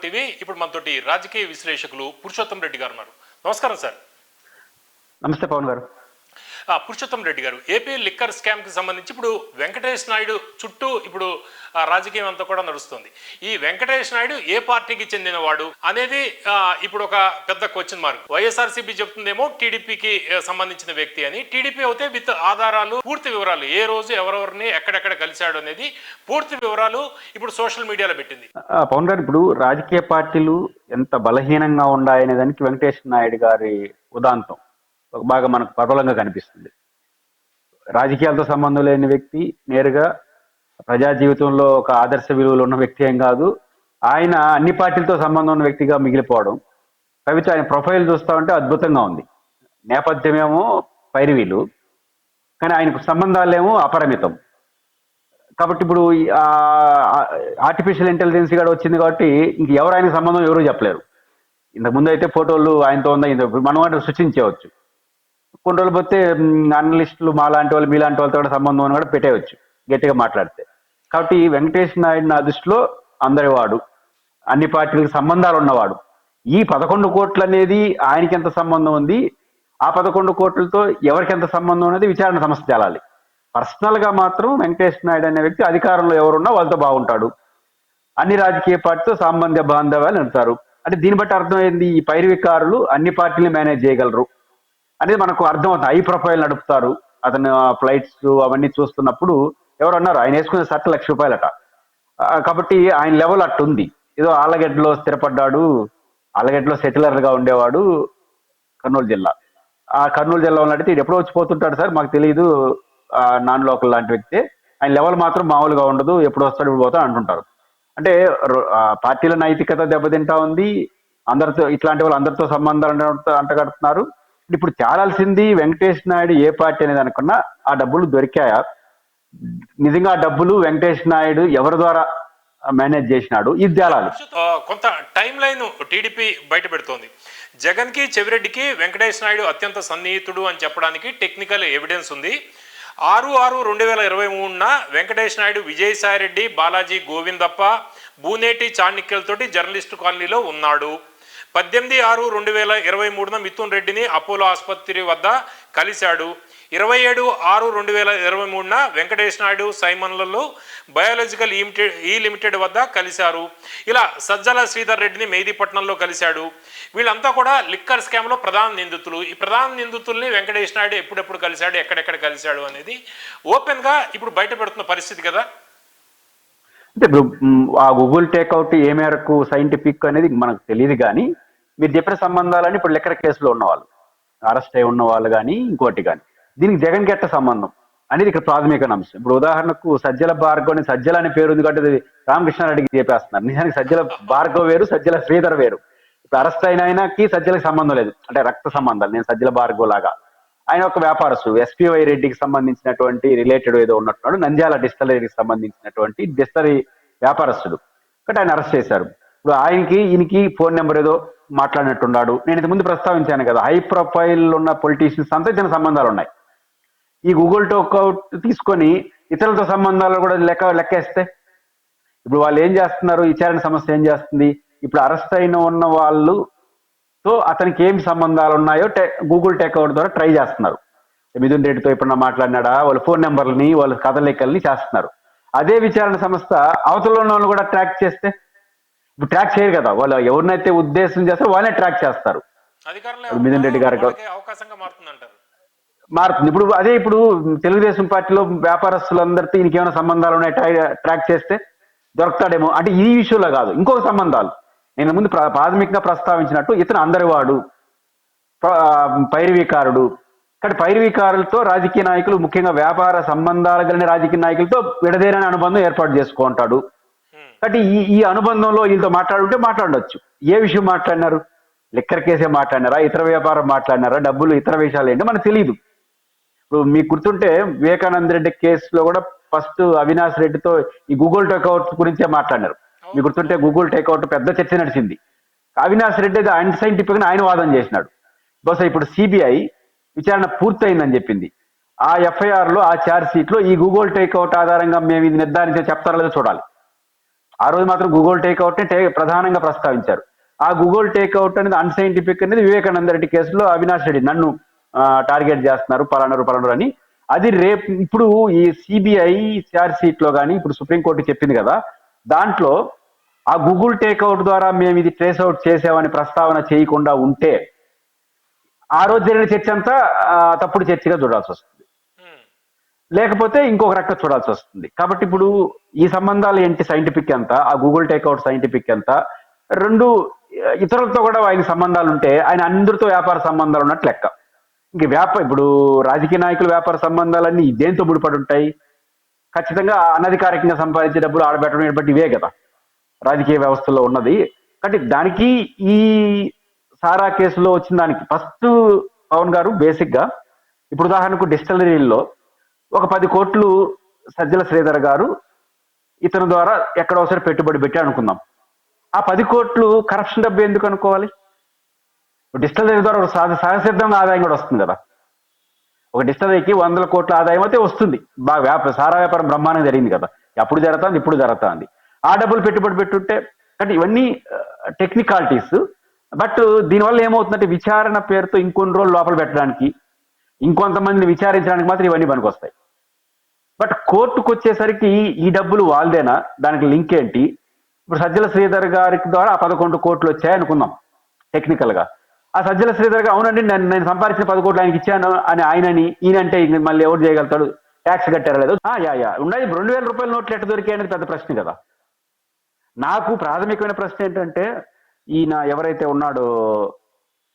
TV. ఇప్పుడు మనతోటి రాజకీయ విశ్లేషకులు పురుషోత్తం రెడ్డి గారు ఉన్నారు. నమస్కారం సార్. నమస్తే పవన్ గారు. పురుషోత్తం రెడ్డి గారు, ఏపీ లిక్కర్ స్కామ్ కి సంబంధించి ఇప్పుడు వెంకటేష్ నాయుడు చుట్టూ ఇప్పుడు రాజకీయం అంతా కూడా నడుస్తుంది. ఈ వెంకటేష్ నాయుడు ఏ పార్టీకి చెందినవాడు అనేది ఇప్పుడు ఒక పెద్ద క్వశ్చన్ మార్క్. వైఎస్ఆర్సీపీ చెప్తుందేమో టీడీపీకి సంబంధించిన వ్యక్తి అని. టీడీపీ అయితే విత్ ఆధారాలు, పూర్తి వివరాలు, ఏ రోజు ఎవరెవరిని ఎక్కడెక్కడ కలిశాడు అనేది పూర్తి వివరాలు ఇప్పుడు సోషల్ మీడియాలో పెట్టింది. పవన్ గారు, ఇప్పుడు రాజకీయ పార్టీలు ఎంత బలహీనంగా ఉన్నాయనే దానికి వెంకటేష్ నాయుడు గారి ఉదాంతం బాగా మనకు ప్రబలంగా కనిపిస్తుంది. రాజకీయాలతో సంబంధం లేని వ్యక్తి నేరుగా ప్రజా జీవితంలో ఒక ఆదర్శ విలువలు ఉన్న వ్యక్తి ఏం కాదు. ఆయన అన్ని పార్టీలతో సంబంధం ఉన్న వ్యక్తిగా మిగిలిపోవడం, కవిత ఆయన ప్రొఫైల్ చూస్తా ఉంటే అద్భుతంగా ఉంది. నేపథ్యమేమో పైరవీలు, కానీ ఆయనకు సంబంధాలేమో అపరిమితం. కాబట్టి ఇప్పుడు ఆర్టిఫిషియల్ ఇంటెలిజెన్స్ కూడా వచ్చింది కాబట్టి ఇంక ఎవరు ఆయనకు సంబంధం ఎవరు చెప్పలేరు. ఇంతకుముందు అయితే ఫోటోలు ఆయనతో ఉందా, మనం అంటే సృష్టించవచ్చు. కొన్ని రోజులు పోతే అనలిస్టులు మాలాంటి వాళ్ళు మీలాంటి వాళ్ళతో కూడా సంబంధం అని కూడా పెట్టేయచ్చు గట్టిగా మాట్లాడితే. కాబట్టి వెంకటేష్ నాయుడు నా దృష్టిలో అందరివాడు, అన్ని పార్టీలకు సంబంధాలు ఉన్నవాడు. ఈ 11 కోట్లు అనేది ఆయనకి ఎంత సంబంధం ఉంది, ఆ 11 కోట్లతో ఎవరికి ఎంత సంబంధం అనేది విచారణ సంస్థ తేలాలి. పర్సనల్ గా మాత్రం వెంకటేష్ నాయుడు అనే వ్యక్తి అధికారంలో ఎవరున్నా వాళ్ళతో బాగుంటాడు, అన్ని రాజకీయ పార్టీతో సామాన్య బాంధవ్యాలు నడుపుతారు. అంటే దీన్ని బట్టి అర్థమైంది, ఈ పైరవికారులు అన్ని పార్టీలు మేనేజ్ చేయగలరు అనేది మనకు అర్థమవుతుంది. హై ప్రొఫైల్ నడుపుతారు. అతను ఫ్లైట్స్ అవన్నీ చూస్తున్నప్పుడు ఎవరు అన్నారు, ఆయన వేసుకునే షర్ట్ ₹1,00,000. కాబట్టి ఆయన లెవెల్ అట్టుంది. ఏదో ఆలగడ్డలో స్థిరపడ్డాడు, ఆలగడ్డలో సెటిలర్గా ఉండేవాడు, కర్నూలు జిల్లా. ఆ కర్నూలు జిల్లా వాళ్ళు అడిగితే ఎప్పుడో వచ్చి పోతుంటాడు సార్, మాకు తెలియదు, నాన్ లోకల్ లాంటి వ్యక్తి. ఆయన లెవెల్ మాత్రం మామూలుగా ఉండదు, ఎప్పుడు వస్తాడు ఇప్పుడు పోతాడు అంటుంటారు. అంటే పార్టీల నైతికత దెబ్బతింటా ఉంది. అందరితో ఇట్లాంటి వాళ్ళు అందరితో సంబంధాలు అంటగడుతున్నారు. ఇప్పుడు తేలాల్సింది వెంకటేష్ నాయుడు ఏ పార్టీ అనేది అనుకున్నా ఆ డబ్బులు దొరికాయా, నిజంగా ఆ డబ్బులు వెంకటేష్ నాయుడు ఎవరి ద్వారా మేనేజ్ చేసినాడు, ఇది తేలాలి. కొంత టైం లైన్ టీడీపీ బయట పెడుతోంది. జగన్ కి చెవిరెడ్డికి వెంకటేష్ నాయుడు అత్యంత సన్నిహితుడు అని చెప్పడానికి టెక్నికల్ ఎవిడెన్స్ ఉంది. 6/6/2023న వెంకటేష్ నాయుడు విజయసాయిరెడ్డి, బాలాజీ గోవిందప్ప, బూనేటి చాణిక్యలతోటి జర్నలిస్టు కాలనీలో ఉన్నాడు. 18/6/2023న మిథున్ రెడ్డిని అపోలో ఆసుపత్రి వద్ద కలిశాడు. 27/6/2023న వెంకటేష్ నాయుడు సైమన్లలో బయాలజికల్ లిమిటెడ్ వద్ద కలిశారు. ఇలా సజ్జల శ్రీధర్ రెడ్డిని మెహదీపట్నంలో కలిశాడు. వీళ్ళంతా కూడా లిక్కర్ స్కామ్ లో ప్రధాన నిందితులు. ఈ ప్రధాన నిందితుల్ని వెంకటేష్ నాయుడు ఎప్పుడెప్పుడు కలిశాడు, ఎక్కడెక్కడ కలిశాడు అనేది ఓపెన్ గా ఇప్పుడు బయట పెడుతున్న పరిస్థితి కదా. అంటే ఇప్పుడు ఆ గూగుల్ టేక్అవుట్ ఏ మేరకు సైంటిఫిక్ అనేది మనకు తెలియదు, కానీ మీరు చెప్పిన సంబంధాలని ఇప్పుడు లిక్కర్ కేసులో ఉన్నవాళ్ళు, అరెస్ట్ అయి ఉన్న వాళ్ళు కానీ ఇంకోటి కానీ, దీనికి జగన్ గెట్ట సంబంధం అనేది ఇక్కడ ప్రాథమిక అంశం. ఇప్పుడు ఉదాహరణకు సజ్జల భార్గవ్ అని, సజ్జల అనే పేరు ఉంది కాబట్టి రామకృష్ణారెడ్డికి చెప్పేస్తున్నారు. నిజానికి సజ్జల భార్గవ్ వేరు, సజ్జల శ్రీధర్ వేరు. ఇప్పుడు అరెస్ట్ అయిన ఆయనకి సజ్జలకు సంబంధం లేదు, అంటే రక్త సంబంధాలు. నేను సజ్జల భార్గవ్ లాగా ఆయన ఒక వ్యాపారస్తు, ఎస్పీవై రెడ్డికి సంబంధించినటువంటి రిలేటెడ్ ఏదో ఉన్నట్టున్నాడు, నంద్యాల డిస్టలరీకి సంబంధించినటువంటి డిస్టలరీ వ్యాపారస్తుడు. కాబట్టి ఆయన అరెస్ట్ చేశారు. ఇప్పుడు ఈయనకి ఫోన్ నెంబర్ ఏదో మాట్లాడినట్టున్నాడు. నేను ఇంత ముందు ప్రస్తావించాను కదా, హై ప్రొఫైల్ ఉన్న పొలిటీషియన్స్ అంతా చిన్న సంబంధాలు ఉన్నాయి. ఈ గూగుల్ టేక్అవుట్ తీసుకొని ఇతరులతో సంబంధాలు కూడా లెక్కేస్తే ఇప్పుడు వాళ్ళు ఏం చేస్తున్నారు, విచారణ సంస్థ ఏం చేస్తుంది, ఇప్పుడు అరెస్ట్ అయిన ఉన్న వాళ్ళతో అతనికి ఏం సంబంధాలు ఉన్నాయో గూగుల్ టేక్అవుట్ ద్వారా ట్రై చేస్తున్నారు. మిథున్ రెడ్డితో ఎప్పుడన్నా మాట్లాడినాడా, వాళ్ళ ఫోన్ నెంబర్లని, వాళ్ళ కథలికల్ని చేస్తున్నారు. అదే విచారణ సంస్థ అవతల ఉన్న వాళ్ళు కూడా ట్రాక్ చేస్తే, ఇప్పుడు ట్రాక్ చేయరు కదా, వాళ్ళు ఎవరినైతే ఉద్దేశం చేస్తారో వాళ్ళనే ట్రాక్ చేస్తారు. మిథున్ రెడ్డి గారికి మారుతుంది. ఇప్పుడు అదే ఇప్పుడు తెలుగుదేశం పార్టీలో వ్యాపారస్తులందరితో ఈయనకి ఏమైనా సంబంధాలు ఉన్నాయి ట్రాక్ చేస్తే దొరుకుతాడేమో. అంటే ఈ విషయంలో కాదు, ఇంకొక సంబంధాలు నేను ముందు ప్రాథమికంగా ప్రస్తావించినట్టు ఇతను అందరివాడు, పైరవీకారుడు. కానీ పైరవీకారులతో రాజకీయ నాయకులు, ముఖ్యంగా వ్యాపార సంబంధాలు కలిగిన రాజకీయ నాయకులతో విడదీయని అనుబంధం ఏర్పాటు చేసుకుంటాడు. కాబట్టి ఈ అనుబంధంలో వీళ్ళతో మాట్లాడుంటే మాట్లాడవచ్చు. ఏ విషయం మాట్లాడినారు, లిక్కర్ కేసే మాట్లాడినారా, ఇతర వ్యాపారం మాట్లాడినారా, డబ్బులు ఇతర విషయాలు ఏంటో మనకు తెలియదు. ఇప్పుడు మీకు గుర్తుంటే వివేకానంద రెడ్డి కేసులో కూడా ఫస్ట్ అవినాష్ రెడ్డితో ఈ గూగుల్ టేక్అవుట్ గురించే మాట్లాడినారు. మీకు గుర్తుంటే గూగుల్ టేక్అవుట్ పెద్ద చర్చ నడిచింది. అవినాష్ రెడ్డి అది అన్సైంటిఫిక్ గా ఆయన వాదన చేసినాడు. బహుశా ఇప్పుడు సిబిఐ విచారణ పూర్తయిందని చెప్పింది. ఆ ఎఫ్ఐఆర్ లో, ఆ ఛార్జ్ షీట్ లో ఈ గూగుల్ టేక్అవుట్ ఆధారంగా మేము ఇది నిర్ధారించే చెప్తారో లేదో చూడాలి. ఆ రోజు మాత్రం గూగుల్ టేక్అవుట్ ప్రధానంగా ప్రస్తావించారు. ఆ గూగుల్ టేక్అవుట్ అనేది అన్సైంటిఫిక్ అనేది వివేకానంద రెడ్డి కేసులో అవినాష్ రెడ్డి నన్ను టార్గెట్ చేస్తున్నారు పలానరు అని. అది రేపు ఇప్పుడు ఈ సిబిఐ ఛార్జ్ షీట్ లో కానీ ఇప్పుడు సుప్రీంకోర్టు చెప్పింది కదా, దాంట్లో ఆ గూగుల్ టేక్అవుట్ ద్వారా మేము ఇది ట్రేస్ అవుట్ చేసామని ప్రస్తావన చేయకుండా ఉంటే ఆ రోజు జరిగిన చర్చ అంతా తప్పుడు చర్చగా చూడాల్సి వస్తుంది, లేకపోతే ఇంకొక రకంగా చూడాల్సి వస్తుంది. కాబట్టి ఇప్పుడు ఈ సంబంధాలు ఏంటి, సైంటిఫిక్ ఎంత, ఆ గూగుల్ టేక్అవుట్ సైంటిఫిక్ ఎంత, రెండు ఇతరులతో కూడా ఆయన సంబంధాలు ఉంటే ఆయన అందరితో వ్యాపార సంబంధాలు ఉన్నట్టు లెక్క. ఇంక ఇప్పుడు రాజకీయ నాయకుల వ్యాపార సంబంధాలన్నీ దేంతో ముడిపడి ఉంటాయి? ఖచ్చితంగా అనధికారికంగా సంపాదించే డబ్బులు ఆడబెట్టడం బట్టి ఇవే కదా రాజకీయ వ్యవస్థలో ఉన్నది. కాబట్టి దానికి ఈ సారా కేసులో వచ్చిన దానికి ఫస్ట్ పవన్ గారు బేసిక్ గా ఇప్పుడు ఉదాహరణకు డిస్టిలరీల్లో ఒక 10 కోట్లు సజ్జల శ్రీధర్ గారు ఇతని ద్వారా ఎక్కడో ఒకసారి పెట్టుబడి పెట్టి అనుకుందాం. ఆ 10 కోట్లు కరప్షన్ డబ్బు ఎందుకు అనుకోవాలి? డిస్టిలరీ ద్వారా ఒక సహసిద్ధంగా ఆదాయం కూడా వస్తుంది కదా. ఒక డిస్టిలరీకి 100 కోట్ల ఆదాయం అయితే వస్తుంది, బాగా సారా వ్యాపారం బ్రహ్మాండంగా జరిగింది కదా, అప్పుడు జరుగుతుంది ఇప్పుడు జరుగుతుంది. ఆ డబ్బులు పెట్టుబడి పెట్టుంటే, అంటే ఇవన్నీ టెక్నికాలిటీస్. బట్ దీనివల్ల ఏమవుతుందంటే విచారణ పేరుతో ఇంకొన్ని రోజులు లోపల పెట్టడానికి, ఇంకొంతమందిని విచారించడానికి మాత్రం ఇవన్నీ పనికొస్తాయి. బట్ కోర్టుకు వచ్చేసరికి ఈ డబ్బులు వాళ్ళదేనా, దానికి లింక్ ఏంటి? ఇప్పుడు సజ్జల శ్రీధర్ గారికి ద్వారా 11 కోట్లు వచ్చాయి అనుకుందాం టెక్నికల్ గా. ఆ సజ్జల శ్రీధర్ గారు అవునండి నేను సంపాదించిన 10 కోట్లు ఆయనకి ఇచ్చాను అని ఆయనని, ఈయనంటే మళ్ళీ ఎవరు చేయగలుగుతాడు? ట్యాక్స్ కట్టారా లేదు? ఉండదు. 2000 రూపాయల నోట్లు ఎట్ట దొరికాయి అనేది పెద్ద ప్రశ్న కదా. నాకు ప్రాథమికమైన ప్రశ్న ఏంటంటే, ఈయన ఎవరైతే ఉన్నాడో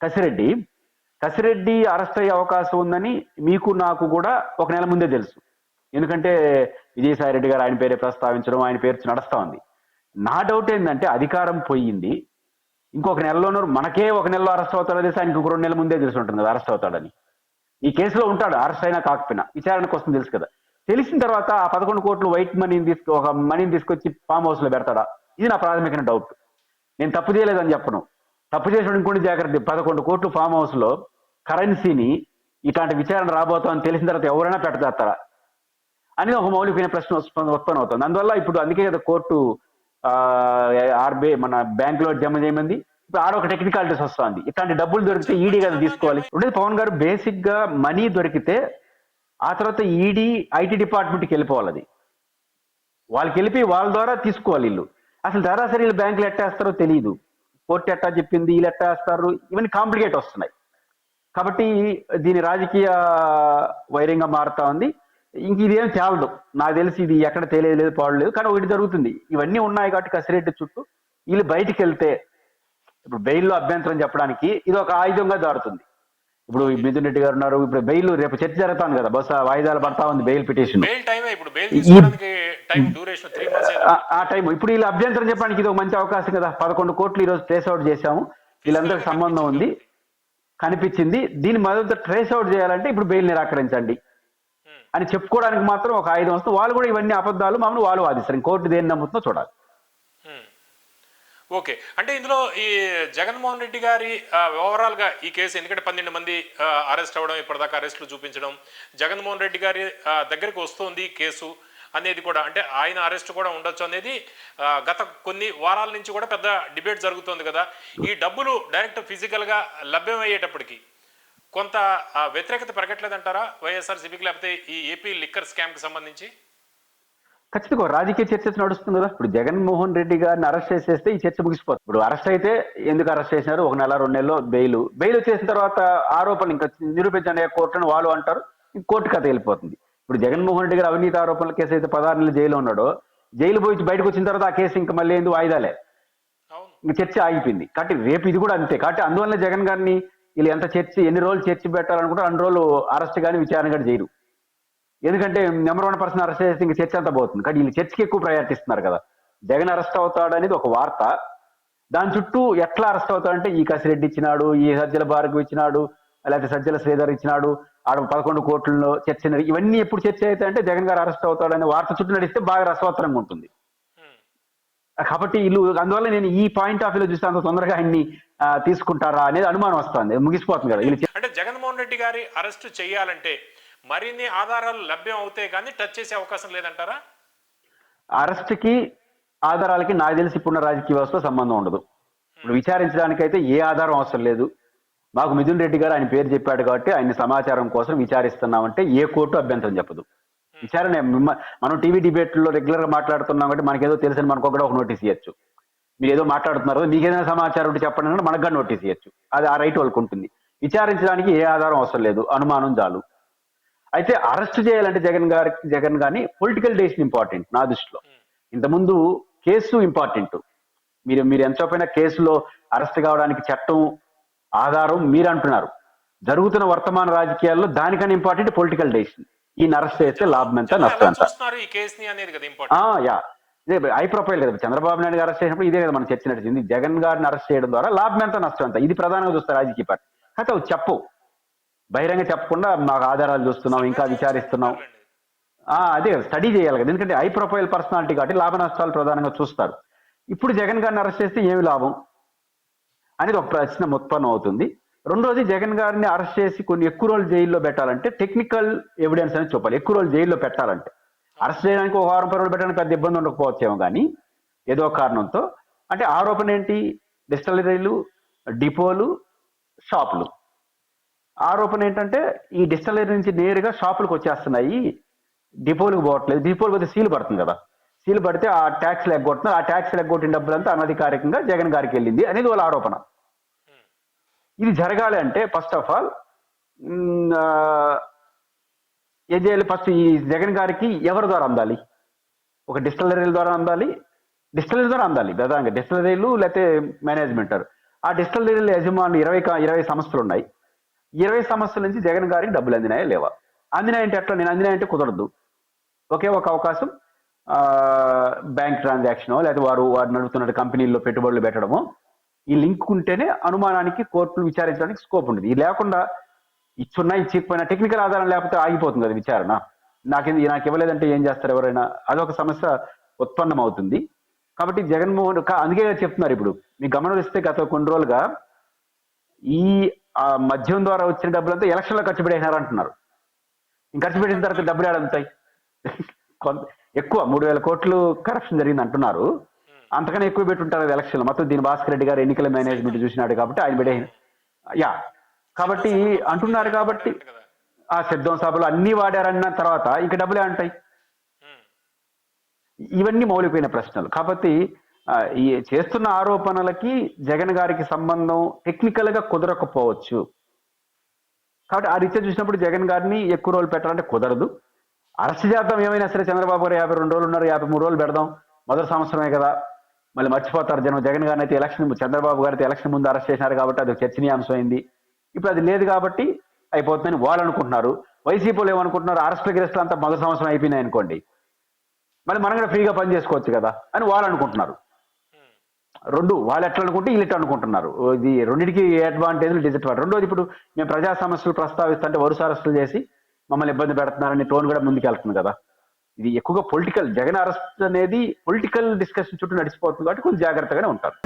కసిరెడ్డి అరెస్ట్ అయ్యే అవకాశం ఉందని మీకు నాకు కూడా ఒక నెల ముందే తెలుసు. ఎందుకంటే విజయసాయి రెడ్డి గారు ఆయన పేరే ప్రస్తావించడం, ఆయన పేరు నడుస్తా ఉంది. నా డౌట్ ఏంటంటే అధికారం పోయింది, ఇంకొక నెలలోనూ మనకే ఒక నెలలో అరెస్ట్ అవుతాడో తెలిసి ఆయనకి ఇంకో 2 నెలల ముందే తెలిసి ఉంటుంది కదా అరెస్ట్ అవుతాడని. ఈ కేసులో ఉంటాడు, అరెస్ట్ అయినా కాకపోయినా విచారణ కోసం తెలుసు కదా. తెలిసిన తర్వాత ఆ 11 కోట్లు వైట్ మనీని తీసుకొచ్చి ఫామ్ హౌస్ లో పెడతాడా? ఇది నా ప్రాథమికమైన డౌట్. నేను తప్పు చేయలేదని చెప్పను, తప్పు చేసిన ఇంకోటి జాగ్రత్త. 11 కోట్లు ఫామ్ హౌస్ లో కరెన్సీని ఇట్లాంటి విచారణ రాబోతామని తెలిసిన తర్వాత ఎవరైనా పెట్టేస్తారా అని ఒక మౌలికమైన ప్రశ్న ఉత్పన్నం అవుతుంది. అందువల్ల ఇప్పుడు అందుకే కదా కోర్టు ఆర్బీఐ మన బ్యాంకులో జమ చేయమంది. ఇప్పుడు ఆడొక టెక్నికాలిటీస్ వస్తుంది, ఇట్లాంటి డబ్బులు దొరికితే ఈడీ కదా తీసుకోవాలి. ఉండేది పవన్ గారు బేసిక్ గా మనీ దొరికితే ఆ తర్వాత ఈడీ ఐటీ డిపార్ట్మెంట్కి వెళ్ళిపోవాలి. అది వాళ్ళకి వెళ్ళి వాళ్ళ ద్వారా తీసుకోవాలి. వీళ్ళు అసలు సరాసరి వీళ్ళు బ్యాంకులు ఎట్టేస్తారో తెలియదు, కోర్టు ఎట్టా చెప్పింది వీళ్ళు ఎట్టేస్తారు, ఇవన్నీ కాంప్లికేట్ వస్తున్నాయి. కాబట్టి దీని రాజకీయ వైరంగా మారుతా ఉంది. ఇంక ఇదేం చాలదు నాకు తెలిసి, ఇది ఎక్కడ తెలియలేదు పాడలేదు. కానీ ఒకటి జరుగుతుంది, ఇవన్నీ ఉన్నాయి కాబట్టి కసిరెడ్డి చుట్టూ వీళ్ళు బయటికి వెళ్తే ఇప్పుడు బెయిల్లో అభ్యంతరం చెప్పడానికి ఇది ఒక ఆయుధంగా దారుతుంది. ఇప్పుడు మిథున్ రెడ్డి గారు ఉన్నారు, ఇప్పుడు బెయిల్ రేపు చర్చ జరుగుతాను కదా, బహుశా వాయిదాలు పడతా ఉంది బెయిల్ పిటిషన్. ఆ టైం ఇప్పుడు వీళ్ళు అభ్యంతరం చెప్పడానికి ఇది ఒక మంచి అవకాశం కదా. 11 కోట్లు ఈ రోజు ట్రేస్ అవుట్ చేశాము, వీళ్ళందరికీ సంబంధం ఉంది కనిపించింది, దీన్ని మొదట ట్రేస్ అవుట్ చేయాలంటే ఇప్పుడు బెయిల్ నిరాకరించండి అని చెప్పుకోవడానికి మాత్రం ఒక ఆయుధం వస్తుంది. వాళ్ళు కూడా ఇవన్నీ అబద్ధాలు మామూలు వాళ్ళు వాదిస్తారు, కోర్టు దేన్ని నమ్ముతుందో చూడాలి. ఓకే, అంటే ఇందులో ఈ జగన్మోహన్ రెడ్డి గారి ఓవరాల్ గా ఈ కేసు, ఎందుకంటే 12 మంది అరెస్ట్ అవ్వడం, ఇప్పటిదాకా అరెస్టులు చూపించడం, జగన్మోహన్ రెడ్డి గారి దగ్గరికి వస్తుంది కేసు అనేది కూడా, అంటే ఆయన అరెస్ట్ కూడా ఉండొచ్చు అనేది గత కొన్ని వారాల నుంచి కూడా పెద్ద డిబేట్ జరుగుతుంది కదా. ఈ డబ్బులు డైరెక్ట్ ఫిజికల్ గా లభ్యమయ్యేటప్పటికి కొంత వ్యతిరేకత పెరగట్లేదంటారా వైఎస్ఆర్సీపీకి, లేకపోతే ఈ ఏపీ లిక్కర్ స్కామ్ కి సంబంధించి? ఖచ్చితంగా రాజకీయ చర్చ నడుస్తుంది కదా. ఇప్పుడు జగన్మోహన్ రెడ్డి గారిని అరెస్ట్ చేసేస్తే ఈ చర్చ ముగిసిపోతుంది. ఇప్పుడు అరెస్ట్ అయితే ఎందుకు అరెస్ట్ చేసినారు, 1 నెల 2 నెలల్లో బెయిల్ వచ్చేసిన తర్వాత ఆరోపణలు ఇంకా నిరూపించండి కోర్టును వాళ్ళు అంటారు, కోర్టు కథ వెళ్ళిపోతుంది. ఇప్పుడు జగన్మోహన్ రెడ్డి గారు అవినీతి ఆరోపణల కేసు అయితే 16 నెలలు జైలు ఉన్నాడో, జైలు పోయి బయటకు వచ్చిన తర్వాత ఆ కేసు ఇంకా మళ్ళీ ఎందుకు వాయిదాలే, ఇంకా చర్చ ఆగిపోయింది. కాబట్టి రేపు ఇది కూడా అంతే. కాబట్టి అందువల్ల జగన్ గారిని వీళ్ళు ఎన్ని రోజులు చర్చ పెట్టాలనుకుంటారు అన్ని రోజులు అరెస్ట్ కానీ విచారణ కానీ చేయరు. ఎందుకంటే నెంబర్ 1 పర్సన్ అరెస్ట్ చేస్తే ఇంక చర్చ అంతా పోతుంది. కానీ వీళ్ళు చర్చకి ఎక్కువ ప్రయారిటీ ఇస్తున్నారు కదా. జగన్ అరెస్ట్ అవుతాడు అనేది ఒక వార్త, దాని చుట్టూ ఎట్లా అరెస్ట్ అవుతాడంటే ఈ కసిరెడ్డి ఇచ్చినాడు, ఈ సజ్జల భార్గవ్ ఇచ్చినాడు, లేకపోతే సజ్జల శ్రీధర్ ఇచ్చినాడు, ఆడ 11 కోట్లలో చర్చ, ఇవన్నీ ఎప్పుడు చర్చ అవుతాయంటే జగన్ గారు అరెస్ట్ అవుతాడనే వార్త చుట్టూ నడిస్తే బాగా రసవత్తరంగా ఉంటుంది. కాబట్టి వీళ్ళు అందువల్ల నేను ఈ పాయింట్ ఆఫ్ వ్యూలో చూస్తే అంత తొందరగా ఆయన్ని తీసుకుంటారా అనేది అనుమానం వస్తుంది, ముగిసిపోతుంది కదా. అంటే జగన్మోహన్ రెడ్డి గారి అరెస్ట్ చేయాలంటే మరిన్ని ఆధారాలు లభ్యం అవుతాయి కానీ టచ్ చేసే అవకాశం లేదంటారా? అరెస్ట్కి ఆధారాలకి నాకు తెలిసి ఇప్పుడున్న రాజకీయ వ్యవస్థతో సంబంధం ఉండదు. ఇప్పుడు విచారించడానికైతే ఏ ఆధారం అవసరం లేదు. మాకు మిథున్ రెడ్డి గారు ఆయన పేరు చెప్పాడు కాబట్టి ఆయన సమాచారం కోసం విచారిస్తున్నామంటే ఏ కోర్టు అభ్యంతరం చెప్పదు. విచారణ మనం టీవీ డిబేట్లో రెగ్యులర్ గా మాట్లాడుతున్నాం కాబట్టి మనకేదో తెలుసని మనకు కూడా ఒక నోటీస్ ఇవ్వచ్చు. మీరు ఏదో మాట్లాడుతున్నారు మీకు ఏదైనా సమాచారం ఉంటే చెప్పండి అంటే మనకు కూడా నోటీస్ ఇవ్వచ్చు. అది ఆ రైట్ వాళ్ళకు ఉంటుంది. విచారించడానికి ఏ ఆధారం అవసరం లేదు, అనుమానం చాలు. అయితే అరెస్ట్ చేయాలంటే జగన్ గాని పొలిటికల్ డెసిషన్ ఇంపార్టెంట్ నా దృష్టిలో. ఇంతకుముందు కేసు ఇంపార్టెంట్. మీరు ఎంతసేపైనా కేసులో అరెస్ట్ కావడానికి చట్టం ఆధారం మీరు అంటున్నారు. జరుగుతున్న వర్తమాన రాజకీయాల్లో దానికన్నా ఇంపార్టెంట్ పొలిటికల్ డెసిషన్. ఈయన అరెస్ట్ చేస్తే లాభం ఎంత నష్టం ఎంత. యా ఇదే హై ప్రొఫైల్ కదా. చంద్రబాబు నాయుడు అరెస్ట్ చేసినప్పుడు ఇదే కదా మనం చర్చించింది. జగన్ గారిని అరెస్ట్ చేయడం ద్వారా లాభం ఎంత నష్టం ఎంత ఇది ప్రధానంగా చూస్తారు రాజకీయ పార్టీ. అయితే అవి చెప్పవు, బహిరంగ చెప్పకుండా మాకు ఆధారాలు చూస్తున్నాం ఇంకా విచారిస్తున్నాం. అదే స్టడీ చేయాలి కదా, ఎందుకంటే హై ప్రొఫైల్ పర్సనాలిటీ కాబట్టి లాభ నష్టాలు ప్రధానంగా చూస్తారు. ఇప్పుడు జగన్ గారిని అరెస్ట్ చేస్తే ఏమి లాభం అనేది ఒక ప్రశ్న ఉత్పన్నం అవుతుంది. రెండోది జగన్ గారిని అరెస్ట్ చేసి కొన్ని ఎక్కువ రోజులు జైల్లో పెట్టాలంటే టెక్నికల్ ఎవిడెన్స్ అనేది చూపాలి. ఎక్కువ రోజులు జైల్లో పెట్టాలంటే అరెస్ట్ చేయడానికి ఒక వారం 10 రోజులు పెట్టడానికి పెద్ద ఇబ్బంది ఉండకపోవచ్చేమో కానీ ఏదో కారణంతో. అంటే ఆరోపణ ఏంటి? డిస్టిలరీలు, డిపోలు, షాపులు. ఆరోపణ ఏంటంటే ఈ డిస్టిలరీ నుంచి నేరుగా షాపులకు వచ్చేస్తున్నాయి, డిపోలకు పోవట్లేదు. డిపోలకు పోతే సీలు పడుతుంది కదా, సీలు పడితే ఆ ట్యాక్స్ ఎగ్గొట్టున్నారు, ఆ ట్యాక్స్ ఎగ్గొట్టిన డబ్బులంతా అనధికారికంగా జగన్ గారికి వెళ్ళింది అనేది వాళ్ళ ఆరోపణ. ఇది జరగాలి అంటే ఫస్ట్ ఆఫ్ ఆల్ ఏం చేయాలి? ఫస్ట్ ఈ జగన్ గారికి ఎవరి ద్వారా అందాలి? ఒక డిస్టిలరీల ద్వారా అందాలి, ప్రధానంగా డిస్టిలరీలు లేకపోతే మేనేజ్మెంట్. ఆ డిస్టిలరీల యజమానులు 20 సంస్థలు ఉన్నాయి. 20 సంస్థల నుంచి జగన్ గారికి డబ్బులు అందినాయా లేవా? అందినాయంటే ఎట్లా? నేను అందినాయంటే కుదరదు. ఒకే ఒక అవకాశం బ్యాంక్ ట్రాన్సాక్షన్ లేకపోతే వారు నడుపుతున్న కంపెనీల్లో పెట్టుబడులు పెట్టడమో ఈ లింక్ ఉంటేనే అనుమానానికి కోర్టులు విచారించడానికి స్కోప్ ఉంటుంది. ఇది లేకుండా ఇచ్చున్నా ఇచ్చిపోయినా టెక్నికల్ ఆధారం లేకపోతే ఆగిపోతుంది కదా విచారణ. నాకు ఇవ్వలేదంటే ఏం చేస్తారు ఎవరైనా? అదొక సమస్య ఉత్పన్నం అవుతుంది. కాబట్టి జగన్మోహన్ అందుకే చెప్తున్నారు. ఇప్పుడు మీకు గమనిస్తే గత కొన్ని రోజులుగా ఈ మద్యం ద్వారా వచ్చిన డబ్బులంతా ఎలక్షన్లో ఖర్చు పెట్టేసినారు అంటున్నారు. ఖర్చు పెట్టిన తర్వాత డబ్బులు ఏడంతాయి? ఎక్కువ 3,000 కోట్లు కరప్షన్ జరిగింది అంటున్నారు. అంతకన్నా ఎక్కువ పెట్టుంటారు ఎలక్షన్. మొత్తం దీని భాస్కర్ రెడ్డి గారు ఎన్నికల మేనేజ్మెంట్ చూసినాడు కాబట్టి ఆయన పెట్టే కాబట్టి అంటున్నారు. కాబట్టి ఆ సిద్ధం సభలు అన్ని వాడారన్న తర్వాత ఇంక డబ్బులే అంటాయి. ఇవన్నీ మౌలికమైన ప్రశ్నలు. కాబట్టి ఈ చేస్తున్న ఆరోపణలకి జగన్ గారికి సంబంధం టెక్నికల్ గా కుదరకపోవచ్చు. కాబట్టి ఆ రీత్యా చూసినప్పుడు జగన్ గారిని ఎక్కువ రోజులు పెట్టాలంటే కుదరదు. అరెస్ట్ చేద్దాం ఏమైనా సరే. చంద్రబాబు గారు 52 రోజులు ఉన్నారు, 53 రోజులు పెడదాం. మొదటి సంవత్సరమే కదా, మళ్ళీ మర్చిపోతారు జనం. జగన్ గారిని అయితే చంద్రబాబు గారు అయితే ఎలక్షన్ ముందు అరెస్ట్ చేశారు కాబట్టి అది చర్చనీయాంశం అయింది. ఇప్పుడు అది లేదు కాబట్టి అయిపోతుందని వాళ్ళు అనుకుంటున్నారు. వైసీపీలో ఏమనుకుంటున్నారు? అరెస్టులు అంతా మొదటి సంవత్సరం అయిపోయినాయి అనుకోండి, మళ్ళీ మనం కూడా ఫ్రీగా పని చేసుకోవచ్చు కదా అని వాళ్ళు అనుకుంటున్నారు. రెండు వాళ్ళు ఎట్లా అనుకుంటే వీళ్ళు ఎట్లా అనుకుంటున్నారు. ఇది రెండింటికి అడ్వాంటేజ్లు డిసడ్వాంటేజ్. రెండోది ఇప్పుడు మేము ప్రజా సమస్యలు ప్రస్తావిస్తుంటే వరుస అరెస్టులు చేసి మమ్మల్ని ఇబ్బంది పెడుతున్నారని టోన్ కూడా ముందుకెళ్తుంది కదా. ఇది ఎక్కువగా పొలిటికల్, జగన్ అరెస్ట్ అనేది పొలిటికల్ డిస్కషన్ చుట్టూ నడిచిపోతుంది కాబట్టి కొంచెం జాగ్రత్తగానే ఉంటారు.